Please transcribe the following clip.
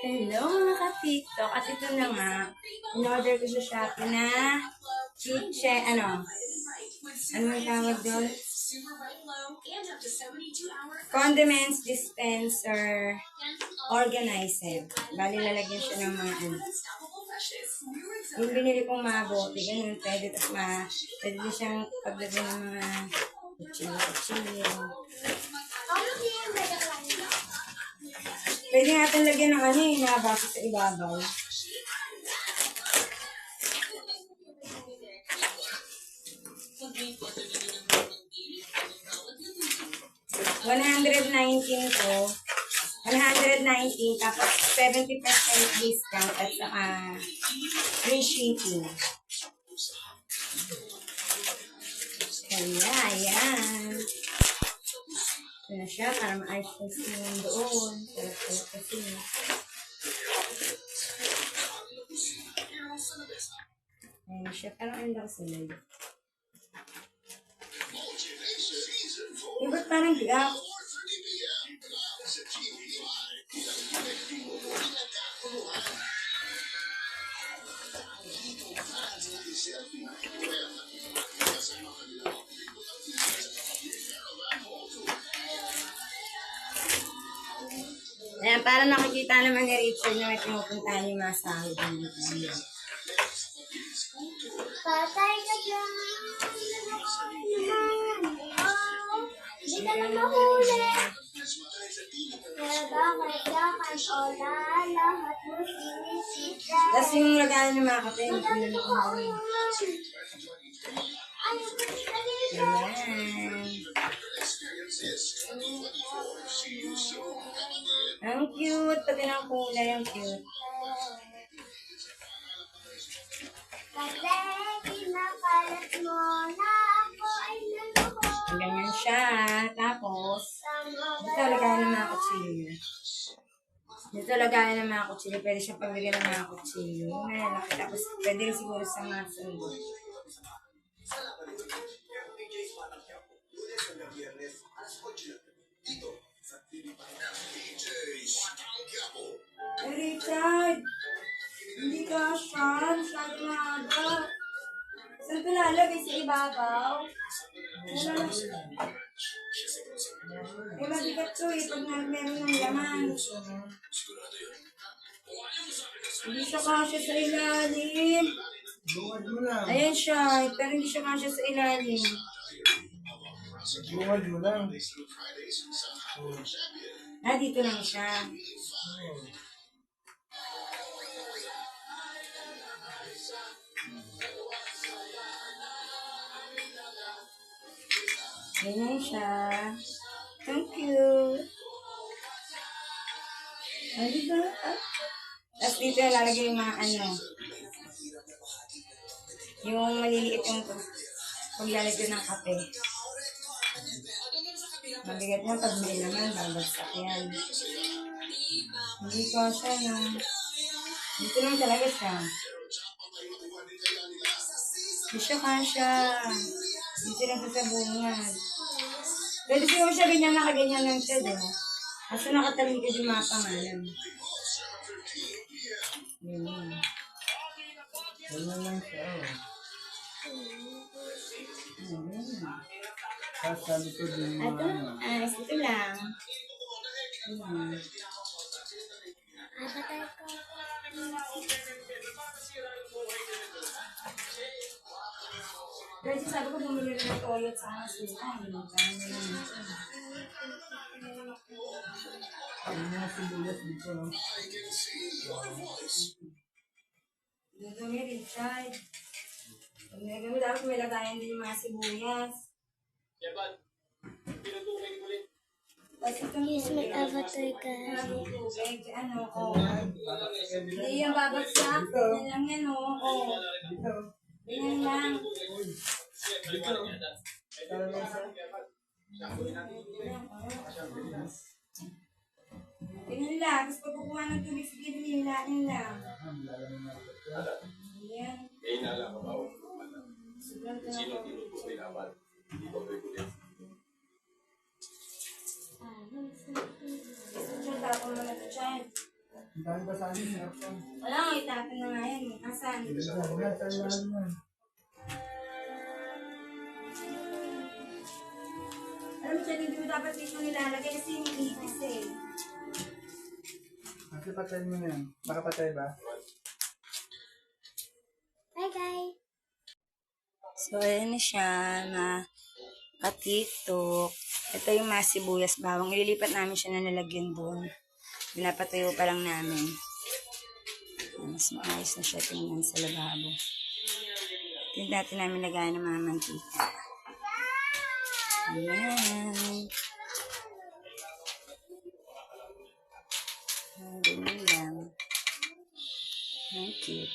Hello mga ka-TikTok. At ito na nga, in-order ko sa Shopee na kitchen, ano yung tawag doon? Condiments dispenser organizer. Bali, lalagyan siya ng mga Yung binili kong mga bote, ganun, pwede. Tapos pwede din siyang paglagyan ng mga kutsilyo. Pwede natin lagyan ng nakabasa sa ibabaw. $119 to. 119 tapos 70% discount at saka free shipping. Kaya, ayan. Ito na siya para ma-ice kasi yung doon. Sarap-sarap kasi. Ayan siya. Parang ang lakas nila. Yung ba't parang biyak? Ayan, para nakikita naman ni Richard na may pinupuntahan yung mga sahod. Patay ka dyan! Hindi ka na mahuli! Nagkakailangan o lahat mo sinisita. Tapos yung lagayan ng mga kape, hindi ko na nakuha. Ayan. Ang cute. Pati ng kulay, ang cute. Kasi kinakalat mo na ako ay naloko. Ganyan siya. Tapos, dito lagayan ng mga kutsilyo. Dito lagayan ng mga kutsilyo. Pwede siyang pagbigyan ng mga kutsilyo. Malaki. Tapos, pwede rin siguro sa mga sundo. Hey, Richard! Hindi ka siya. Masyado maaga. Saan ko lalagay sa ibabaw? Mabigat to pag meron ng laman. Hindi siya kasya sa ilalim. Ayan siya, pero hindi siya kasya sa ilalim. Bungad mo lang. Dito lang siya. Ganyan siya. Thank you. Dito. Tapos dito lalagay yung mga yung maliliit yung paglalagyan ng kape. Mabigat na pag may naman, babagsak yan. Hindi ko siya na. Dito lang talaga siya. Hindi siya kasya. Dito lang sa sabungan. Pwede siguro siya ganyan nakaganyan lang siya, diba? Kaso nakatalikod yung mga pangalan. Ganyan. Ganyan lang siya. Sasabi ko din yung Ito lang. Patay ka. Kasi sabi ko bumili rin ng toilet sa suka. Ang mga sibuyas dito. Dito may Richard. Pag nagano dapat may lagayan din yung mga sibuyas. Tapos ito Yes, may avatar ka. tubig. Hindi yung babagsak. Yan lang yan, Yan lang. Tingnan lang. Tapos pag kukuha ng tubig, sige, hilain lang. Yan. Sobrang tinapos. Gusto tapon mo na ito, Chad. Ang dami pa sa amin. Sarap yan. Wala nga, itapin na nga yan. Asan? Nasa ilalim yan. Alam mo siya, hindi mo dapat dito nilalagay kasi yung ipis eh. Kasi patay mo na yan. Makapatay ba? Bye, guys. So, ayan na siya na katitok. Ito yung mga sibuyas bawang. Ililipat namin siya na nalagyan doon. Pinapatayo pa lang namin. Mas maayos na siya tingnan sa lababo. Tingnan natin namin lagayan ng mga mantika. Ayan. Ganyan lang. Thank you.